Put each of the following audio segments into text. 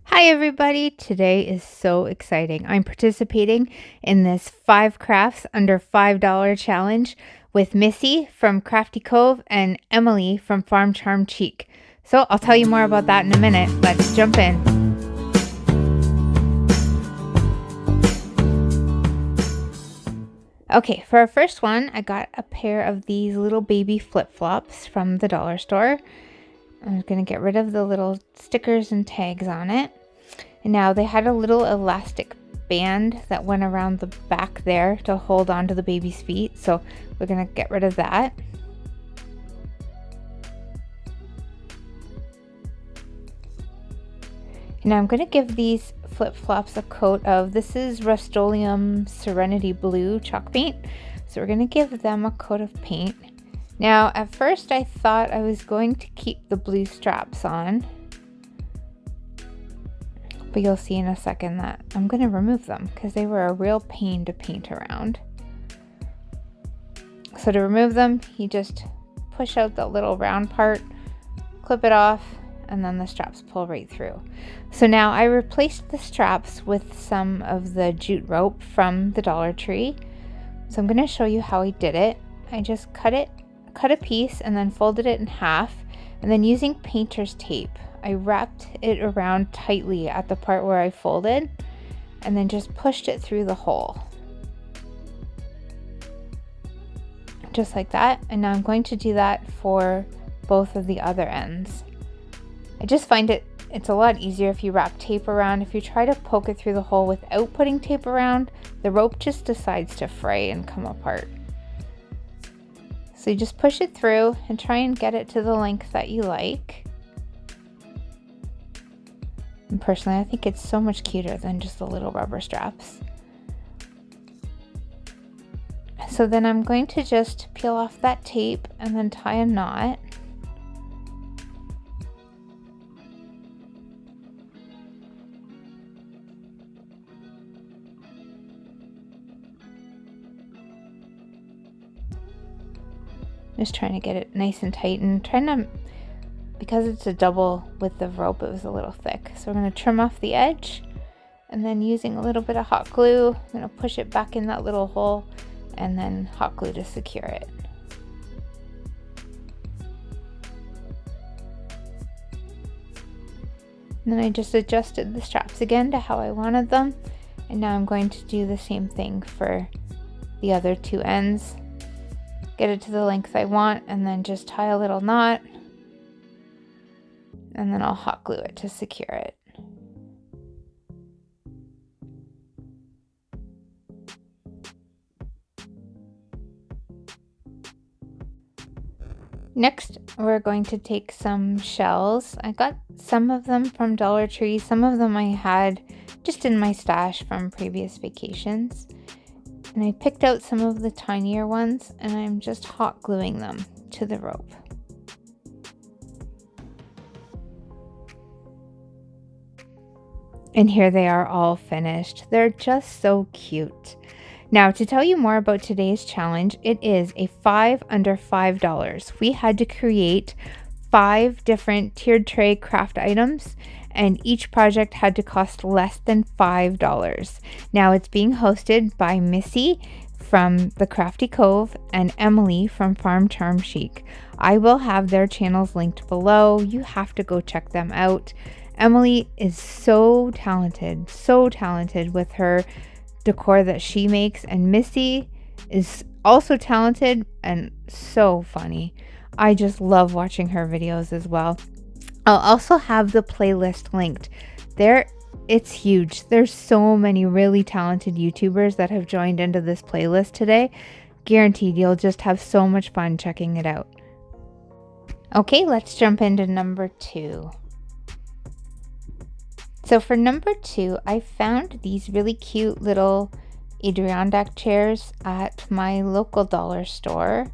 Hi everybody, today is so exciting. I'm participating in this 5 crafts under $5 challenge with Missy from Crafty Cove and Emily from Farm Charm Chic. So I'll tell you more about that in a minute. Let's jump in. Okay, for our first one, I got a pair of these little baby flip-flops from the dollar store. I'm going to get rid of the little stickers and tags on it. And now they had a little elastic band that went around the back there to hold on to the baby's feet. So we're going to get rid of that. Now I'm going to give these flip-flops a coat of, this is Rust-Oleum Serenity Blue chalk paint. So we're going to give them a coat of paint. Now at first I thought I was going to keep the blue straps on, but you'll see in a second that I'm going to remove them because they were a real pain to paint around. So to remove them, you just push out the little round part, clip it off, and then the straps pull right through. So now I replaced the straps with some of the jute rope from the Dollar Tree. So I'm going to show you how I did it. I just cut a piece and then folded it in half, and then using painter's tape, I wrapped it around tightly at the part where I folded and then just pushed it through the hole. Just like that. And now I'm going to do that for both of the other ends. I just find it's a lot easier if you wrap tape around. If you try to poke it through the hole without putting tape around, the rope just decides to fray and come apart. So you just push it through and try and get it to the length that you like. And personally, I think it's so much cuter than just the little rubber straps. So then I'm going to just peel off that tape and then tie a knot. Just trying to get it nice and tight and trying to, because it's a double width of rope, it was a little thick. So we're going to trim off the edge, and then using a little bit of hot glue, I'm going to push it back in that little hole and then hot glue to secure it. And then I just adjusted the straps again to how I wanted them. And now I'm going to do the same thing for the other two ends. Get it to the length I want and then just tie a little knot, and then I'll hot glue it to secure it. Next, we're going to take some shells. I got some of them from Dollar Tree, some of them I had just in my stash from previous vacations. And I picked out some of the tinier ones and I'm just hot gluing them to the rope. And here they are all finished. They're just so cute. Now, to tell you more about today's challenge, it is a 5 under $5. We had to create 5 different tiered tray craft items, and each project had to cost less than $5. Now it's being hosted by Missy from the Crafty Cove and Emily from Farm Charm Chic. I will have their channels linked below. You have to go check them out. Emily is so talented with her decor that she makes, and Missy is also talented and so funny. I just love watching her videos as well. I'll also have the playlist linked there. It's huge. There's so many really talented YouTubers that have joined into this playlist today. Guaranteed you'll just have so much fun checking it out. Okay, let's jump into number 2. So for number 2, I found these really cute little Adirondack chairs at my local dollar store.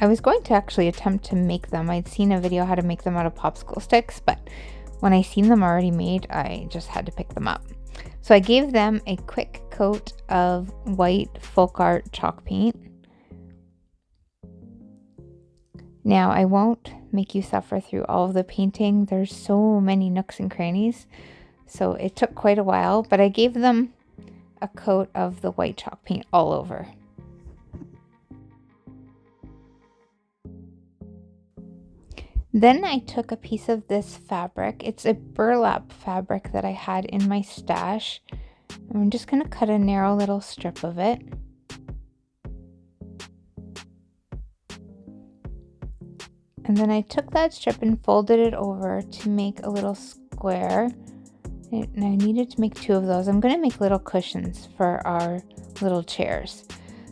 I was going to actually attempt to make them. I'd seen a video how to make them out of popsicle sticks, but when I seen them already made, I just had to pick them up. So I gave them a quick coat of white folk art chalk paint. Now, I won't make you suffer through all of the painting. There's so many nooks and crannies. So it took quite a while, but I gave them a coat of the white chalk paint all over. Then I took a piece of this fabric. It's a burlap fabric that I had in my stash. I'm just going to cut a narrow little strip of it. And then I took that strip and folded it over to make a little square. And I needed to make 2 of those. I'm going to make little cushions for our little chairs.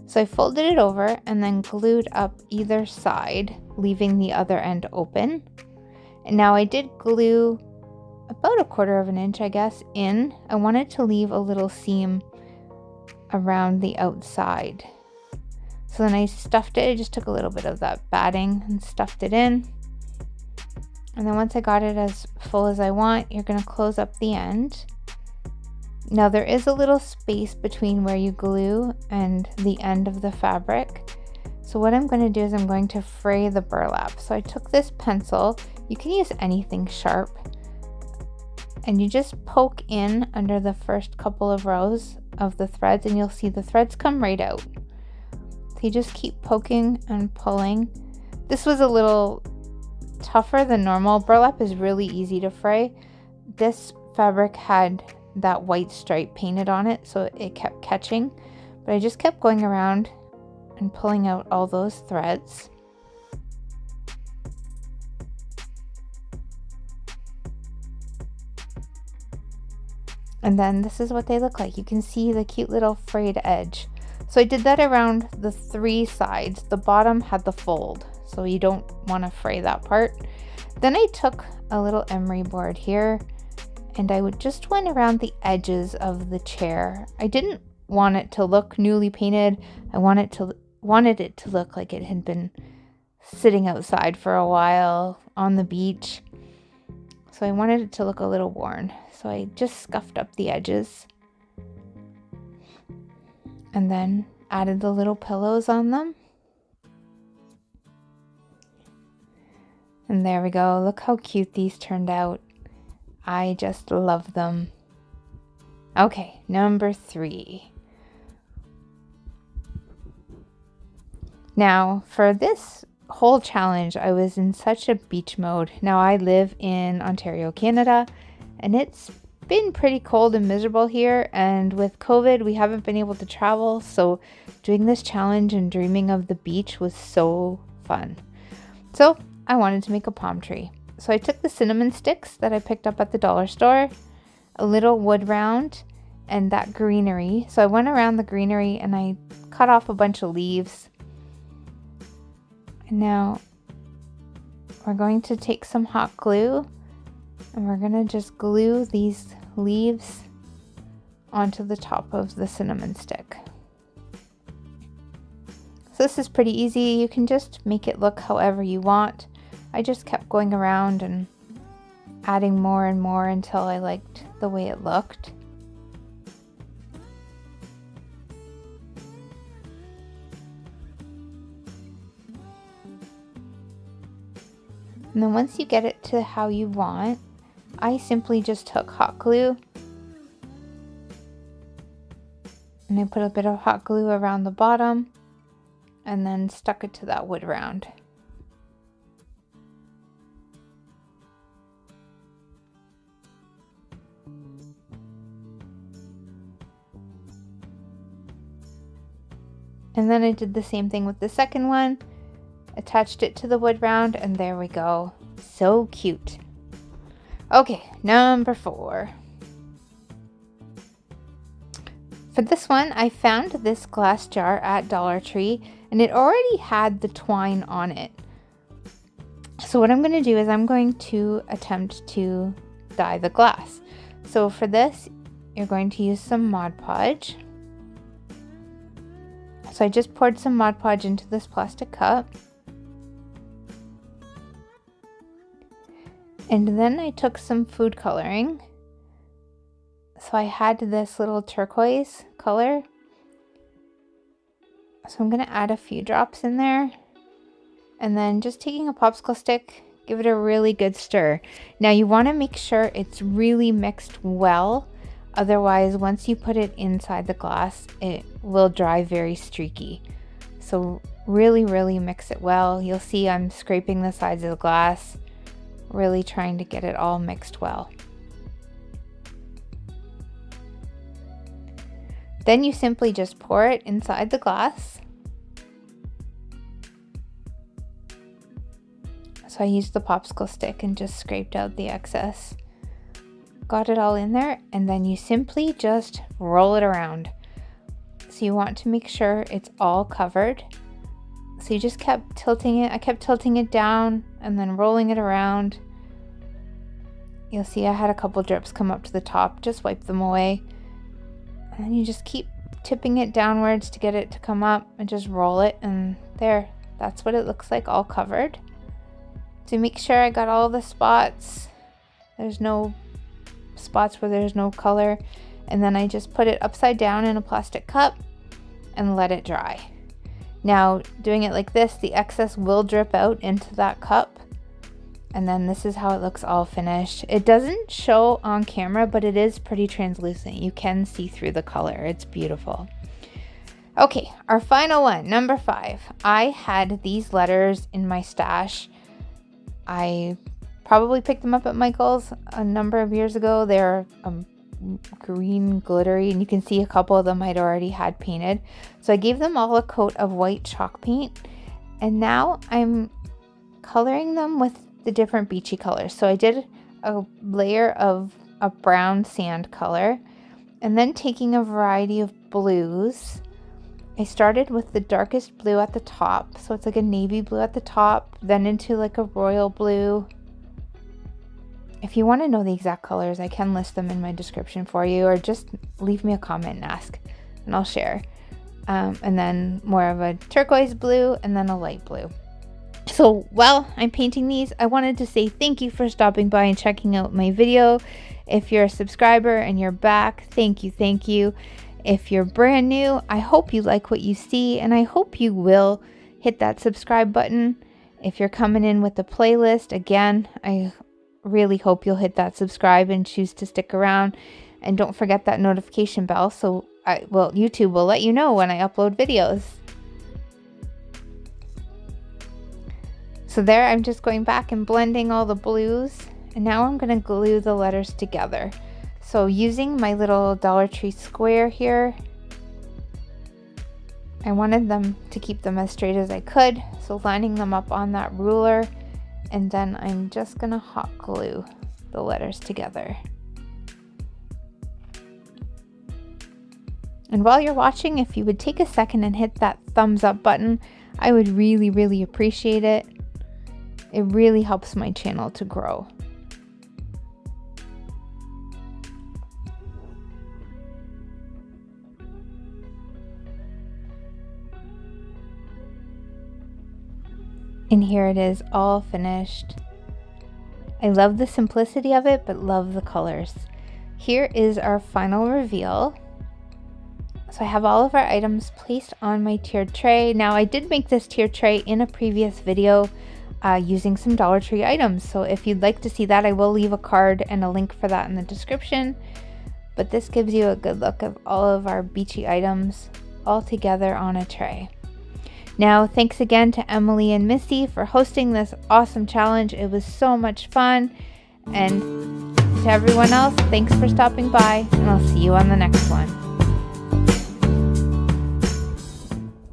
So I folded it over and then glued up either side, leaving the other end open. And now I did glue about 1/4 inch, I guess, in. I wanted to leave a little seam around the outside. So then I stuffed it. I just took a little bit of that batting and stuffed it in. And then once I got it as full as I want, you're going to close up the end. Now there is a little space between where you glue and the end of the fabric. So what I'm going to do is I'm going to fray the burlap. So I took this pencil. You can use anything sharp. And you just poke in under the first couple of rows of the threads and you'll see the threads come right out. So you just keep poking and pulling. This was a little tougher than normal. Burlap is really easy to fray. This fabric had that white stripe painted on it, so it kept catching. But I just kept going around and pulling out all those threads. And then this is what they look like. You can see the cute little frayed edge. So I did that around the 3 sides. The bottom had the fold, so you don't want to fray that part. Then I took a little emery board here and I just went around the edges of the chair. I didn't want it to look newly painted. I wanted it to look like it had been sitting outside for a while on the beach. So I wanted it to look a little worn. So I just scuffed up the edges and then added the little pillows on them. And there we go. Look how cute these turned out. I just love them. Okay, number 3. Now, for this whole challenge, I was in such a beach mode. Now, I live in Ontario, Canada, and it's been pretty cold and miserable here. And with COVID, we haven't been able to travel. So doing this challenge and dreaming of the beach was so fun. So I wanted to make a palm tree. So I took the cinnamon sticks that I picked up at the dollar store, a little wood round, and that greenery. So I went around the greenery and I cut off a bunch of leaves. And now we're going to take some hot glue and we're going to just glue these leaves onto the top of the cinnamon stick. So this is pretty easy. You can just make it look however you want. I just kept going around and adding more and more until I liked the way it looked. And then once you get it to how you want, I simply just took hot glue and I put a bit of hot glue around the bottom and then stuck it to that wood round. And then I did the same thing with the second one, attached it to the wood round, and there we go. So cute. Okay, number 4. For this one, I found this glass jar at Dollar Tree, and it already had the twine on it. So what I'm going to do is I'm going to attempt to dye the glass. So for this, you're going to use some Mod Podge. So I just poured some Mod Podge into this plastic cup. And then I took some food coloring. So I had this little turquoise color. So I'm going to add a few drops in there. And then just taking a popsicle stick, give it a really good stir. Now you want to make sure it's really mixed well. Otherwise, once you put it inside the glass, it will dry very streaky. So really mix it well. You'll see I'm scraping the sides of the glass, really trying to get it all mixed well. Then you simply just pour it inside the glass. So I used the popsicle stick and just scraped out the excess. Got it all in there, and then you simply just roll it around. So you want to make sure it's all covered. So you just kept tilting it. I kept tilting it down and then rolling it around. You'll see I had a couple drips come up to the top. Just wipe them away. And then you just keep tipping it downwards to get it to come up and just roll it, and there, that's what it looks like all covered. To make sure I got all the spots, there's no spots where there's no color, and then I just put it upside down in a plastic cup and let it dry. Now doing it like this, the excess will drip out into that cup, and then this is how it looks all finished. It doesn't show on camera, but it is pretty translucent. You can see through the color. It's beautiful. Okay, our final one, number 5. I had these letters in my stash. I probably picked them up at Michael's a number of years ago. They're green glittery, and you can see a couple of them I'd already had painted. So I gave them all a coat of white chalk paint, and now I'm coloring them with the different beachy colors. So I did a layer of a brown sand color, and then taking a variety of blues. I started with the darkest blue at the top, so it's like a navy blue at the top, then into like a royal blue. If you want to know the exact colors, I can list them in my description for you, or just leave me a comment and ask, and I'll share. And then more of a turquoise blue, and then a light blue. So while I'm painting these, I wanted to say thank you for stopping by and checking out my video. If you're a subscriber and you're back, thank you. If you're brand new, I hope you like what you see, and I hope you will hit that subscribe button. If you're coming in with the playlist, again, I really hope you'll hit that subscribe and choose to stick around. And don't forget that notification bell, so YouTube will let you know when I upload videos. So there, I'm just going back and blending all the blues, and now I'm going to glue the letters together. So using my little Dollar Tree square here, I wanted them to keep them as straight as I could, so lining them up on that ruler, and then I'm just going to hot glue the letters together. And while you're watching, if you would take a second and hit that thumbs up button, I would really appreciate it. It really helps my channel to grow. And here it is, all finished. I love the simplicity of it, but love the colors. Here is our final reveal. So I have all of our items placed on my tiered tray. Now I did make this tiered tray in a previous video using some Dollar Tree items. So if you'd like to see that, I will leave a card and a link for that in the description. But this gives you a good look of all of our beachy items all together on a tray. Now, thanks again to Emily and Missy for hosting this awesome challenge. It was so much fun. And to everyone else, thanks for stopping by, and I'll see you on the next one.